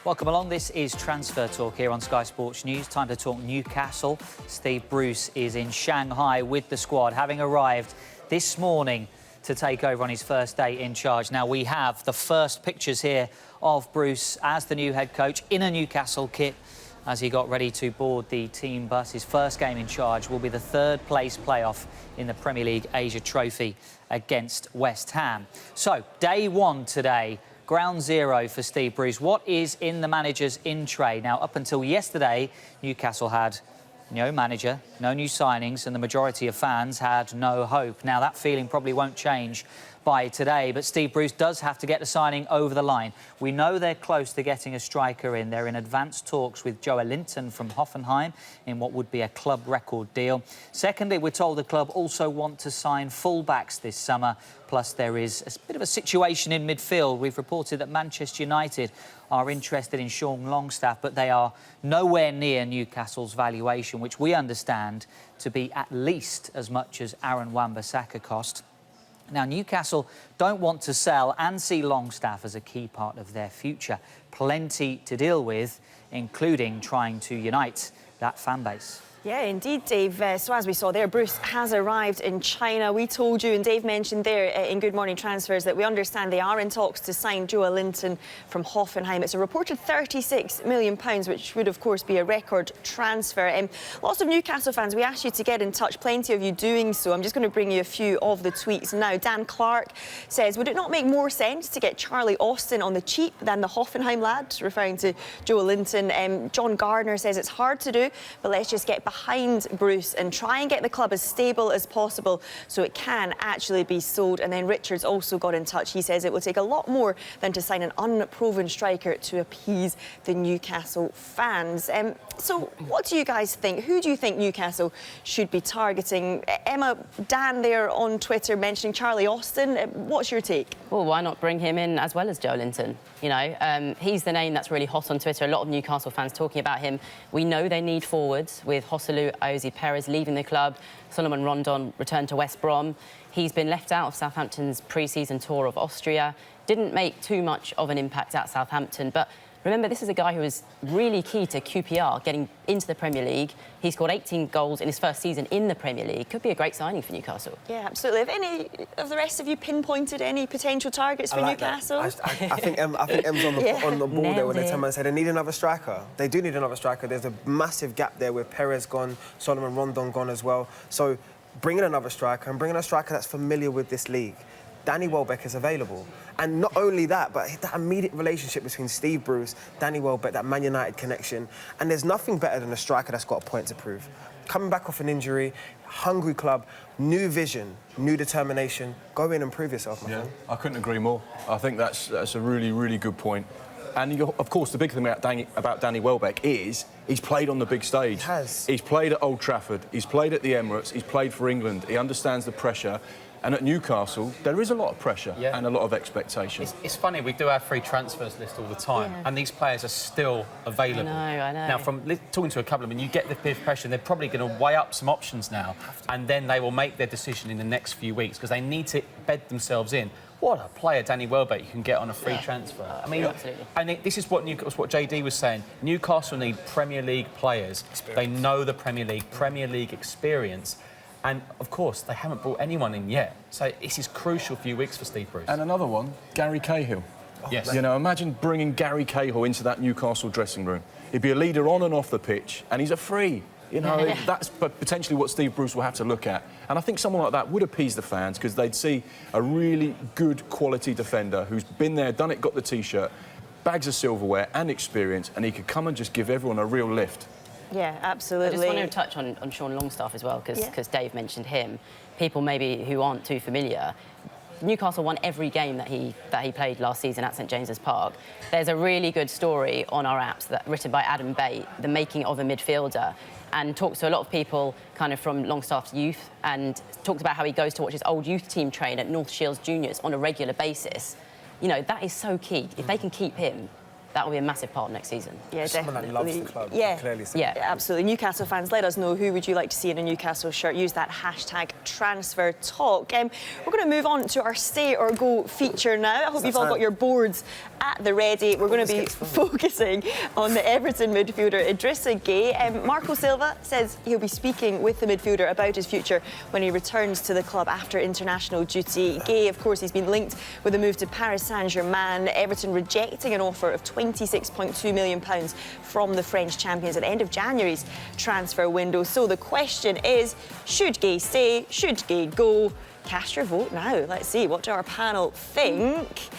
Welcome along. This is Transfer Talk here on Sky Sports News. Time to talk Newcastle. Steve Bruce is in Shanghai with the squad, having arrived this morning to take over on his first day in charge. Now, we have the first pictures here of Bruce as the new head coach in a Newcastle kit as he got ready to board the team bus. His first game in charge will be the third-place playoff in the Premier League Asia Trophy against West Ham. So, day one today. Ground zero for Steve Bruce. What is in the manager's in-tray? Now, up until yesterday, Newcastle had no manager, no new signings, and the majority of fans had no hope. Now, that feeling probably won't change by today, but Steve Bruce does have to get the signing over the line. We know they're close to getting a striker in. They're in advanced talks with Joelinton from Hoffenheim in what would be a club record deal. Secondly, we're told the club also want to sign full-backs this summer. Plus, there is a bit of a situation in midfield. We've reported that Manchester United are interested in Sean Longstaff, but they are nowhere near Newcastle's valuation, which we understand to be at least as much as Aaron Wan-Bissaka cost. Now, Newcastle don't want to sell and see Longstaff as a key part of their future. Plenty to deal with, including trying to unite that fan base. Yeah, indeed, Dave. So as we saw there, Bruce has arrived in China. We told you, and Dave mentioned there in Good Morning Transfers, that we understand they are in talks to sign Joelinton from Hoffenheim. It's a reported £36 million, which would, of course, be a record transfer. Lots of Newcastle fans, we asked you to get in touch, plenty of you doing so. I'm just going to bring you a few of the tweets now. Dan Clark says, would it not make more sense to get Charlie Austin on the cheap than the Hoffenheim lad, referring to Joelinton? John Gardner says it's hard to do, but let's just get behind Bruce and try and get the club as stable as possible so it can actually be sold. And then Richards also got in touch. He says it will take a lot more than to sign an unproven striker to appease the Newcastle fans. So what do you guys think? Who do you think Newcastle should be targeting? Emma, Dan there on Twitter mentioning Charlie Austin. What's your take? Well, why not bring him in as well as Joelinton? You know, he's the name that's really hot on Twitter. A lot of Newcastle fans talking about him. We know they need forwards with Joselu Ayoze Perez leaving the club. Solomon Rondon returned to West Brom. He's been left out of Southampton's pre-season tour of Austria. Didn't make too much of an impact at Southampton, but remember, this is a guy who was really key to QPR getting into the Premier League. He scored 18 goals in his first season in the Premier League. Could be a great signing for Newcastle. Yeah, absolutely. Have any of the rest of you pinpointed any potential targets for Newcastle? I think Em's on the ball there when they tell me and say they need another striker. They do need another striker. There's a massive gap there with Perez gone, Solomon Rondon gone as well. So bringing another striker and bringing a striker that's familiar with this league. Danny Welbeck is available. And not only that, but that immediate relationship between Steve Bruce, Danny Welbeck, that Man United connection. And there's nothing better than a striker that's got a point to prove. Coming back off an injury, hungry club, new vision, new determination. Go in and prove yourself, my friend. I couldn't agree more. I think that's a really, really good point. And, of course, the big thing about Danny Welbeck is he's played on the big stage. He has. He's played at Old Trafford. He's played at the Emirates. He's played for England. He understands the pressure. And at Newcastle, there is a lot of pressure and a lot of expectation. It's funny, we do our free transfers list all the time, and these players are still available. I know. Now, from talking to a couple of them, you get the bit of pressure, and they're probably going to weigh up some options now, and then they will make their decision in the next few weeks, because they need to bed themselves in. What a player Danny Welbeck you can get on a free transfer. I mean, absolutely. I think this is what JD was saying. Newcastle need Premier League players. They know the Premier League experience. And, of course, they haven't brought anyone in yet. So this is crucial few weeks for Steve Bruce. And another one, Gary Cahill. Yes. You know, imagine bringing Gary Cahill into that Newcastle dressing room. He'd be a leader on and off the pitch, and he's a free. You know, that's potentially what Steve Bruce will have to look at. And I think someone like that would appease the fans because they'd see a really good quality defender who's been there, done it, got the T-shirt, bags of silverware and experience, and he could come and just give everyone a real lift. Yeah, absolutely. I just want to touch on Sean Longstaff as well, because Dave mentioned him. People maybe who aren't too familiar, Newcastle won every game that he played last season at St James's Park. There's a really good story on our apps written by Adam Bate, The Making of a Midfielder, and talks to a lot of people kind of from Longstaff's youth and talks about how he goes to watch his old youth team train at North Shields Juniors on a regular basis. You know, that is so key. If they can keep him, that will be a massive part next season. Yeah, Someone definitely. that loves the club, Yeah, clearly so. Yeah. absolutely. Newcastle fans, let us know who would you like to see in a Newcastle shirt. Use that hashtag transfer talk. We're going to move on to our stay or go feature now. I hope you've all got your boards at the ready. We're going to be focusing on the Everton midfielder Idrissa Gueye. Marco Silva says he'll be speaking with the midfielder about his future when he returns to the club after international duty. Gueye, of course, he's been linked with a move to Paris Saint-Germain. Everton rejecting an offer of £26.2 million from the French champions at the end of January's transfer window. So the question is, should Gueye stay? Should Gueye go? Cast your vote now. Let's see, what do our panel think?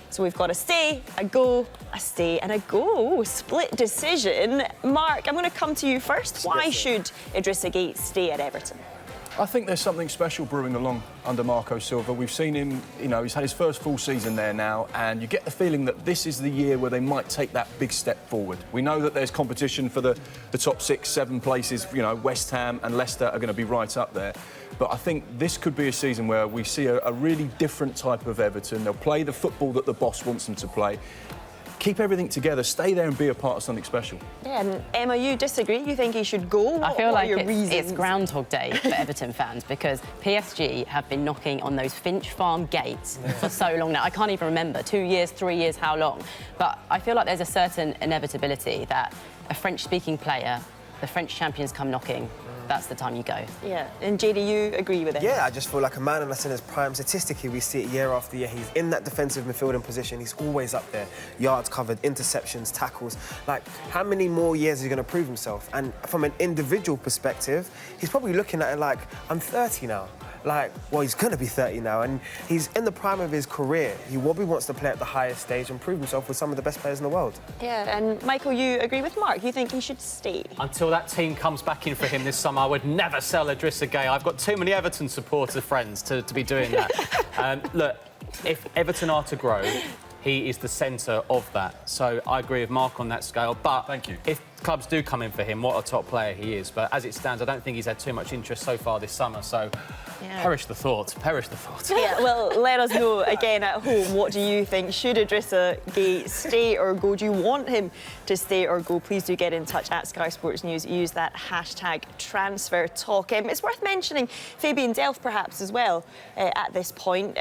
So we've got a stay, a go, a stay and a go. Split decision. Mark, I'm going to come to you first. Why should Idrissa Gueye stay at Everton? I think there's something special brewing along under Marco Silva. We've seen him, you know, he's had his first full season there now, and you get the feeling that this is the year where they might take that big step forward. We know that there's competition for the top 6, 7 places. You know, West Ham and Leicester are going to be right up there. But I think this could be a season where we see a really different type of Everton. They'll play the football that the boss wants them to play. Keep everything together, stay there and be a part of something special. Yeah, and Emma, you disagree? You think he should go? I feel like it's reasons? Groundhog Day for Everton fans because PSG have been knocking on those Finch Farm gates for so long now. I can't even remember, 2 years, 3 years, how long. But I feel like there's a certain inevitability that a French-speaking player, the French champions come knocking, that's the time you go. Yeah, and JD, you agree with it? Yeah, I just feel like a man that's in his prime. Statistically, we see it year after year. He's in that defensive midfielding position. He's always up there. Yards covered, interceptions, tackles. Like, how many more years is he going to prove himself? And from an individual perspective, he's probably looking at it like, I'm 30 now. Like, well, he's going to be 30 now, and he's in the prime of his career. He probably wants to play at the highest stage and prove himself with some of the best players in the world. Yeah, and Michael, you agree with Mark? You think he should stay? Until that team comes back in for him this summer, I would never sell Idrissa Gueye. I've got too many Everton supporter friends to be doing that. Look, if Everton are to grow, he is the centre of that. So I agree with Mark on that scale. But thank you. If clubs do come in for him, what a top player he is. But as it stands, I don't think he's had too much interest so far this summer. So perish the thought, perish the thought. Yeah, well, let us know again at home. What do you think? Should Idrissa Gueye stay or go? Do you want him to stay or go? Please do get in touch at Sky Sports News. Use that hashtag transfer talk. It's worth mentioning Fabian Delph perhaps as well at this point.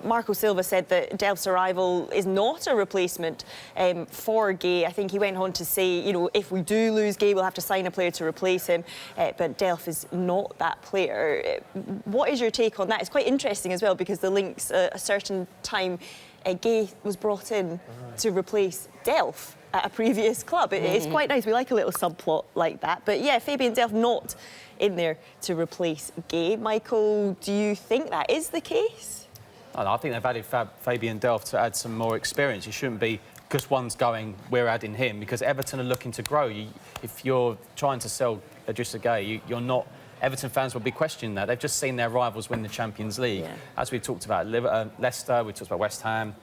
Marco Silva said that Delph's arrival is not a replacement for Gueye. I think he went on to say, you know, if we do lose Gueye, we'll have to sign a player to replace him. But Delph is not that player. What is your take on that? It's quite interesting as well because the links a certain time Gueye was brought in to replace Delph at a previous club. It's quite nice. We like a little subplot like that. But yeah, Fabian Delph not in there to replace Gueye. Michael, do you think that is the case? I think they've added Fabian Delph to add some more experience. You shouldn't be, because one's going, we're adding him, because Everton are looking to grow. If you're trying to sell Idrissa Gueye, you're not... Everton fans will be questioning that. They've just seen their rivals win the Champions League. Yeah. As we've talked about Leicester, we've talked about West Ham.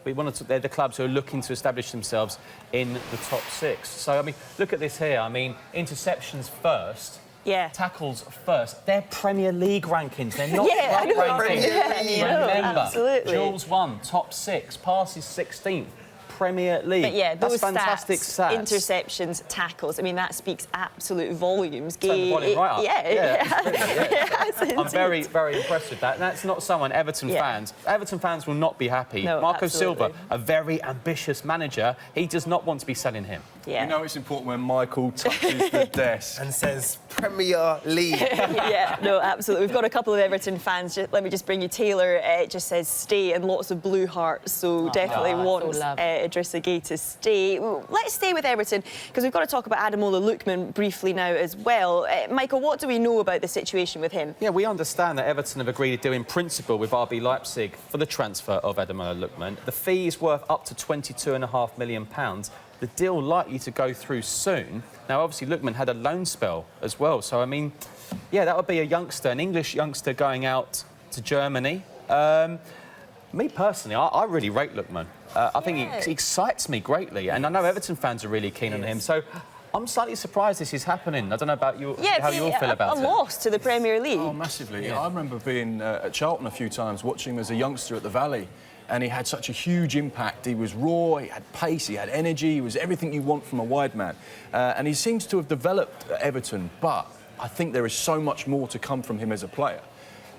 They're the clubs who are looking to establish themselves in the top 6. So, I mean, look at this here. I mean, interceptions first. Yeah. Tackles first. They're Premier League rankings. They're not club rankings. Remember, absolutely. Duels 1, top 6, passes 16th. Premier League. But yeah, those that's fantastic stats. Interceptions, tackles. I mean, that speaks absolute volumes. Right up. Yeah. I'm very, very impressed with that. And that's not someone Everton fans will not be happy. No, Marco absolutely. Silva, a very ambitious manager, he does not want to be selling him. Yeah. You know it's important when Michael touches the desk and says Premier League. Yeah, no, absolutely. We've got a couple of Everton fans. Let me just bring you Taylor. It just says stay and lots of blue hearts. So definitely wants Idrissa Gueye to stay. Let's stay with Everton because we've got to talk about Ademola Lookman briefly now as well. Michael, what do we know about the situation with him? Yeah, we understand that Everton have agreed a deal in principle with RB Leipzig for the transfer of Ademola Lookman. The fee is worth up to £22.5 million. The deal likely to go through soon. Now, obviously, Lookman had a loan spell as well. So, I mean, yeah, that would be a youngster, an English youngster going out to Germany. Me personally, I really rate Lookman. I think he excites me greatly. And I know Everton fans are really keen on him. So I'm slightly surprised this is happening. I don't know about you, how you all feel about it. A loss to the Premier League. Oh, massively. Yeah. I remember being at Charlton a few times, watching him as a youngster at the Valley. and he had such a huge impact. He was raw, he had pace, he had energy, he was everything you want from a wide man. And he seems to have developed at Everton, but I think there is so much more to come from him as a player.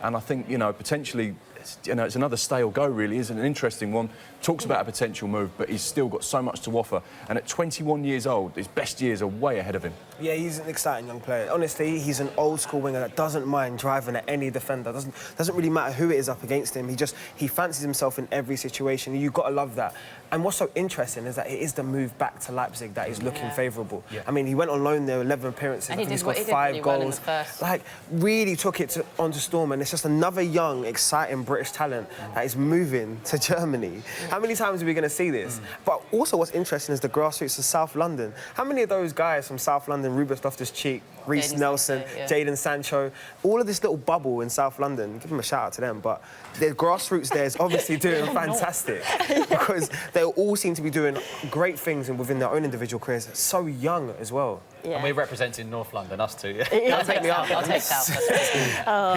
And I think, you know, potentially, it's another stale go, really. It's an interesting one. Talks about a potential move, but he's still got so much to offer. And at 21 years old, his best years are way ahead of him. Yeah, he's an exciting young player. Honestly, he's an old-school winger that doesn't mind driving at any defender. Doesn't really matter who it is up against him. He fancies himself in every situation. You've got to love that. And what's so interesting is that it is the move back to Leipzig that is looking favourable. Yeah. I mean, he went on loan there, 11 appearances, and he scored 5 really goals. Well in the first. Like, really took it onto Storm, and it's just another young, exciting British talent that is moving to Germany. How many times are we going to see this? But also what's interesting is the grassroots of South London. How many of those guys from South London, Ruben Loftus-Cheek, Reece Nelson, Jadon Sancho, all of this little bubble in South London, give them a shout out to them, but the grassroots there is obviously doing fantastic because they all seem to be doing great things within their own individual careers, so young as well. Yeah. And we're representing North London, us two. I'll take South.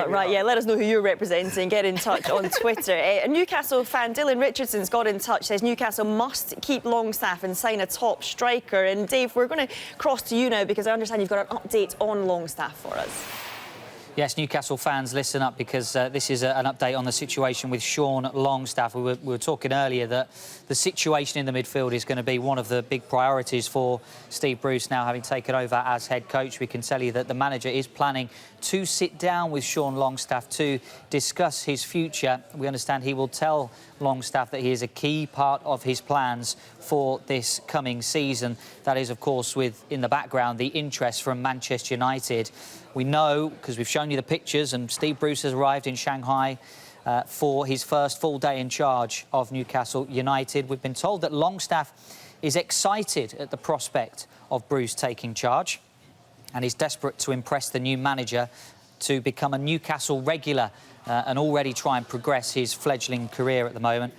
Right, yeah, let us know who you're representing. Get in touch on Twitter. A Newcastle fan, Dylan Richardson's got in touch, says Newcastle must keep Longstaff and sign a top striker. And Dave, we're going to cross to you now because I understand you've got an update on Longstaff for us. Yes, Newcastle fans, listen up because this is an update on the situation with Sean Longstaff. We were talking earlier that the situation in the midfield is going to be one of the big priorities for Steve Bruce now having taken over as head coach. We can tell you that the manager is planning to sit down with Sean Longstaff to discuss his future. We understand he will tell Longstaff that he is a key part of his plans for this coming season. That is, of course, with, in the background, the interest from Manchester United. We know, because we've shown you the pictures, and Steve Bruce has arrived in Shanghai for his first full day in charge of Newcastle United. We've been told that Longstaff is excited at the prospect of Bruce taking charge and is desperate to impress the new manager to become a Newcastle regular and already try and progress his fledgling career at the moment.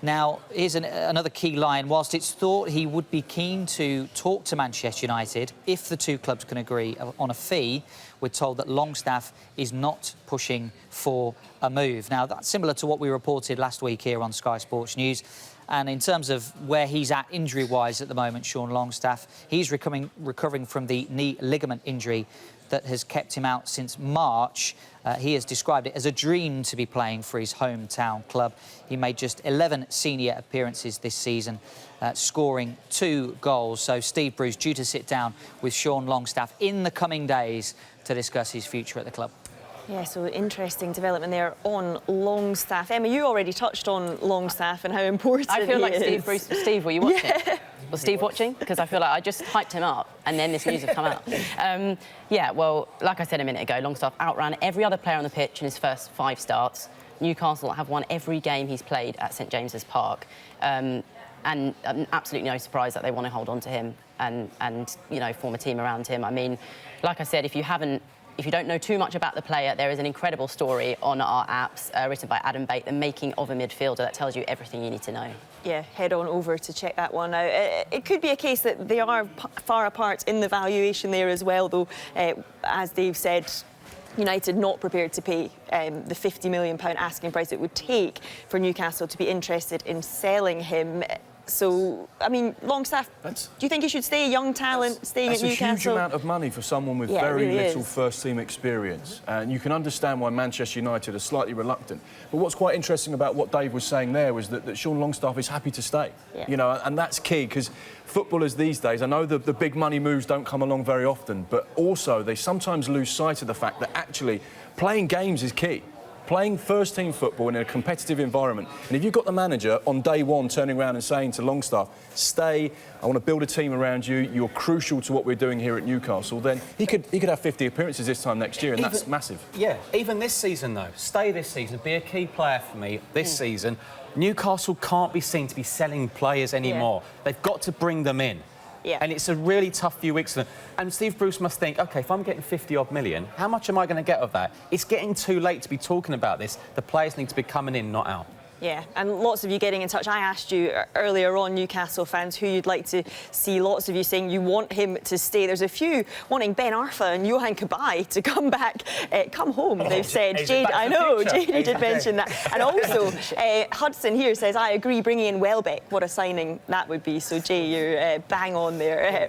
Now, here's another key line. Whilst it's thought he would be keen to talk to Manchester United if the two clubs can agree on a fee, we're told that Longstaff is not pushing for a move. Now, that's similar to what we reported last week here on Sky Sports News. And in terms of where he's at injury-wise at the moment, Sean Longstaff, he's recovering from the knee ligament injury that has kept him out since March. He has described it as a dream to be playing for his hometown club. He made just 11 senior appearances this season, scoring 2 goals. So Steve Bruce due to sit down with Sean Longstaff in the coming days to discuss his future at the club. Yeah, so interesting development there on Longstaff. Emma, you already touched on Longstaff and how important he is. I feel like Steve Bruce. Steve, were you watching? Yeah. Was Steve watching? Because I feel like I just hyped him up and then this news has come out. Yeah, well, like I said a minute ago, Longstaff outran every other player on the pitch in his first 5 starts. Newcastle have won every game he's played at St James's Park. And absolutely no surprise that they want to hold on to him and you know, form a team around him. I mean, like I said, if you don't know too much about the player, there is an incredible story on our apps written by Adam Bate, The Making of a Midfielder, that tells you everything you need to know. Yeah, head on over to check that one out. It could be a case that they are far apart in the valuation there as well, though, as Dave said, United not prepared to pay the £50 million asking price it would take for Newcastle to be interested in selling him. So, I mean, Longstaff, do you think he should stay? Young talent, staying at Newcastle? That's a huge amount of money for someone with very little first-team experience. And you can understand why Manchester United are slightly reluctant. But what's quite interesting about what Dave was saying there was that Sean Longstaff is happy to stay. Yeah. You know, and that's key, because footballers these days, I know the big money moves don't come along very often, but also they sometimes lose sight of the fact that actually playing games is key. Playing first-team football in a competitive environment. And if you've got the manager on day one turning around and saying to Longstaff, stay, I want to build a team around you, you're crucial to what we're doing here at Newcastle, then he could have 50 appearances this time next year, and that's massive. Yeah, even this season, though. Stay this season, be a key player for me this season. Newcastle can't be seen to be selling players anymore. Yeah. They've got to bring them in. Yeah. And it's a really tough few weeks for them. And Steve Bruce must think, OK, if I'm getting 50-odd million, how much am I going to get of that? It's getting too late to be talking about this. The players need to be coming in, not out. Yeah, and lots of you getting in touch. I asked you earlier on, Newcastle fans, who you'd like to see. Lots of you saying you want him to stay. There's a few wanting Ben Arfa and Johan Cabaye to come back, come home. They've said. Jade, I know, Jade did mention that. And also, Hudson here says, I agree, bringing in Welbeck. What a signing that would be. So, Jay, you're bang on there